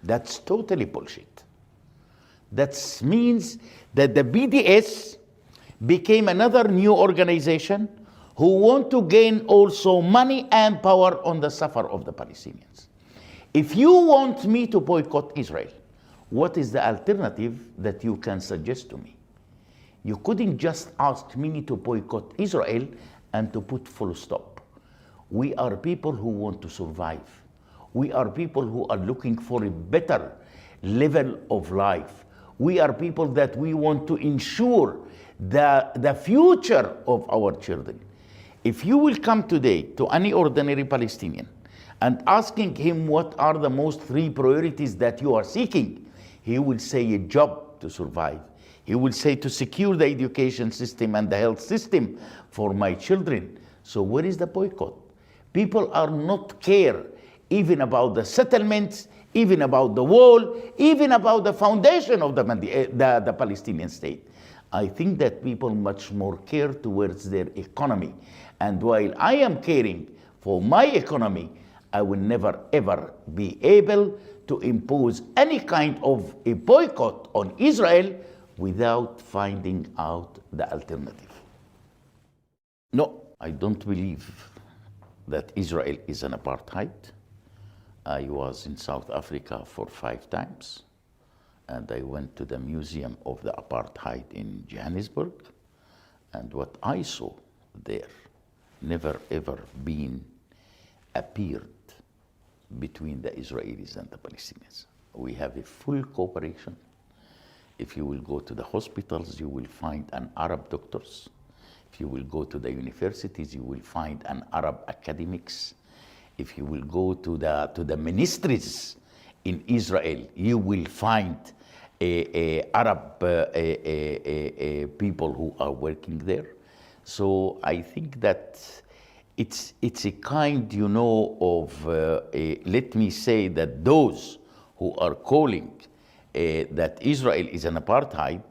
That's totally bullshit. That means that the BDS became another new organization who want to gain also money and power on the suffer of the Palestinians. If you want me to boycott Israel, what is the alternative that you can suggest to me? You couldn't just ask me to boycott Israel and to put full stop. We are people who want to survive. We are people who are looking for a better level of life. We are people that we want to ensure the future of our children. If you will come today to any ordinary Palestinian and asking him what are the most three priorities that you are seeking, he will say a job to survive. He will say to secure the education system and the health system for my children. So where is the boycott? People are not care even about the settlements, even about the wall, even about the foundation of the Palestinian state. I think that people much more care towards their economy. And while I am caring for my economy, I will never ever be able to impose any kind of a boycott on Israel without finding out the alternative. No, I don't believe that Israel is an apartheid. I was in South Africa for 5 times, and I went to the Museum of the Apartheid in Johannesburg, and what I saw there never ever been appeared between the Israelis and the Palestinians. We have a full cooperation. If you will go to the hospitals, you will find an Arab doctors. If you will go to the universities, you will find an Arab academics. If you will go to the ministries in Israel, you will find Arab people who are working there. So I think that it's a kind, of, let me say that those who are calling that Israel is an apartheid,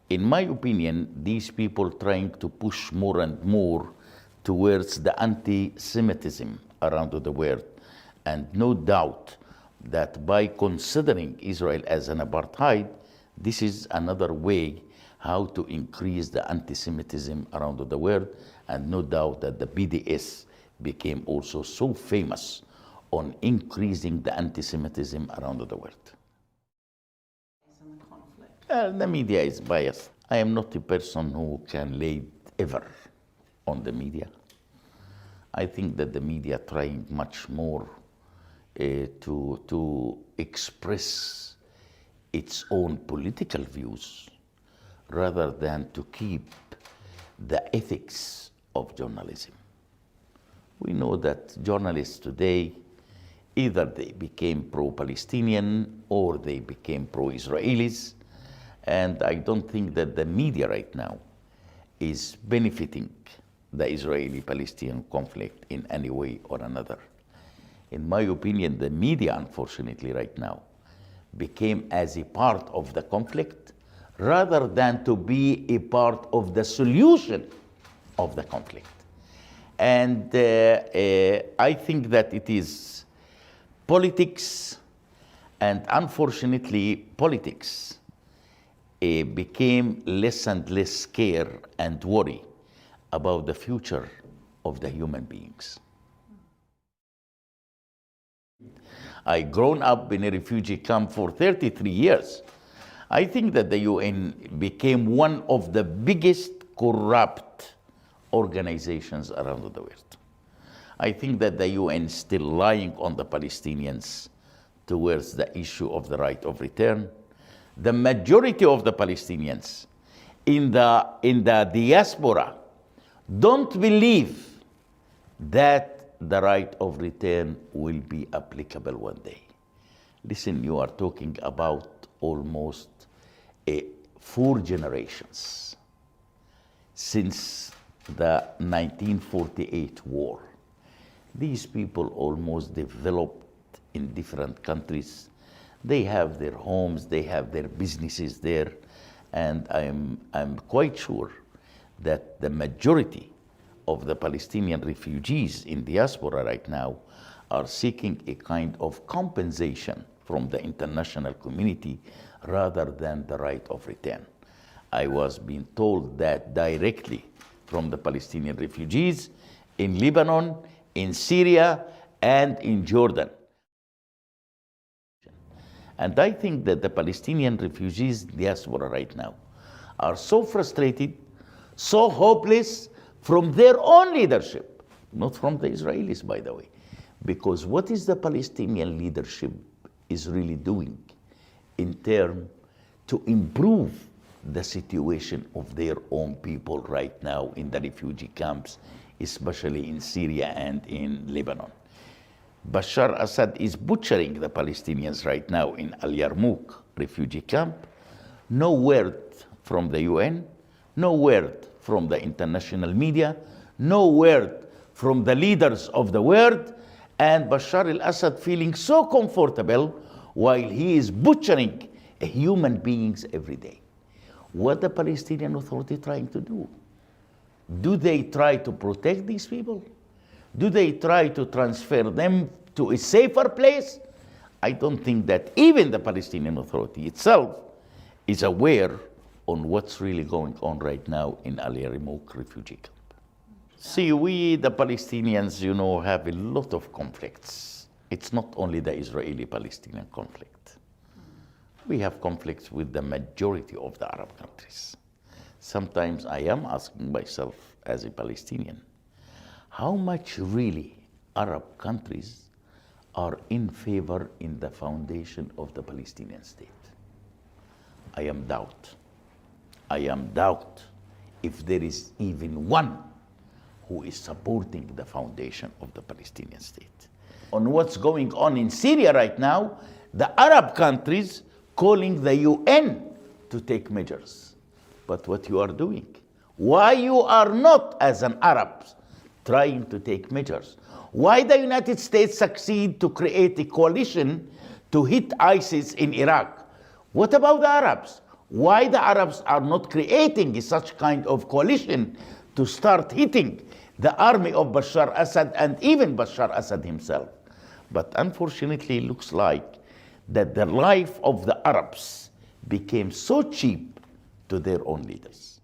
in my opinion, these people trying to push more and more towards the anti-Semitism around the world. And no doubt that by considering Israel as an apartheid, this is another way how to increase the anti-Semitism around the world. And no doubt that the BDS became also so famous on increasing the anti-Semitism around the world. The media is biased. I am not a person who can lay ever on the media. I think that the media trying much more to express its own political views rather than to keep the ethics of journalism. We know that journalists today, either they became pro-Palestinian or they became pro-Israelis, and I don't think that the media right now is benefiting the Israeli-Palestinian conflict in any way or another. In my opinion, the media, unfortunately, right now, became as a part of the conflict rather than to be a part of the solution of the conflict. And I think that it is politics, and unfortunately, politics became less and less care and worry about the future of the human beings. I grown up in a refugee camp for 33 years. I think that the UN became one of the biggest corrupt organizations around the world. I think that the UN is still lying on the Palestinians towards the issue of the right of return. The majority of the Palestinians in the diaspora don't believe that the right of return will be applicable one day. Listen, you are talking about almost 4 generations since the 1948 war. These people almost developed in different countries. They have their homes, they have their businesses there, and I'm quite sure that the majority of the Palestinian refugees in diaspora right now are seeking a kind of compensation from the international community rather than the right of return. I was being told that directly from the Palestinian refugees in Lebanon, in Syria, and in Jordan. And I think that the Palestinian refugees diaspora right now are so frustrated, so hopeless from their own leadership, not from the Israelis, by the way. Because what is the Palestinian leadership is really doing in terms to improve the situation of their own people right now in the refugee camps, especially in Syria and in Lebanon. Bashar Assad is butchering the Palestinians right now in Al Yarmouk refugee camp. No word from the UN, no word from the international media, no word from the leaders of the world, and Bashar al-Assad feeling so comfortable while he is butchering human beings every day. What the Palestinian Authority trying to do? Do they try to protect these people? Do they try to transfer them to a safer place? I don't think that even the Palestinian Authority itself is aware on what's really going on right now in Al Yarmouk refugee camp. See, we, the Palestinians, have a lot of conflicts. It's not only the Israeli-Palestinian conflict. We have conflicts with the majority of the Arab countries. Sometimes I am asking myself as a Palestinian, how much really Arab countries are in favor in the foundation of the Palestinian state? I am doubt if there is even one who is supporting the foundation of the Palestinian state. On what's going on in Syria right now, the Arab countries calling the UN to take measures. But what you are doing, why you are not as an Arab trying to take measures? Why the United States succeed to create a coalition to hit ISIS in Iraq? What about the Arabs? Why the Arabs are not creating such kind of coalition to start hitting the army of Bashar Assad and even Bashar Assad himself? But unfortunately, it looks like that the life of the Arabs became so cheap to their own leaders.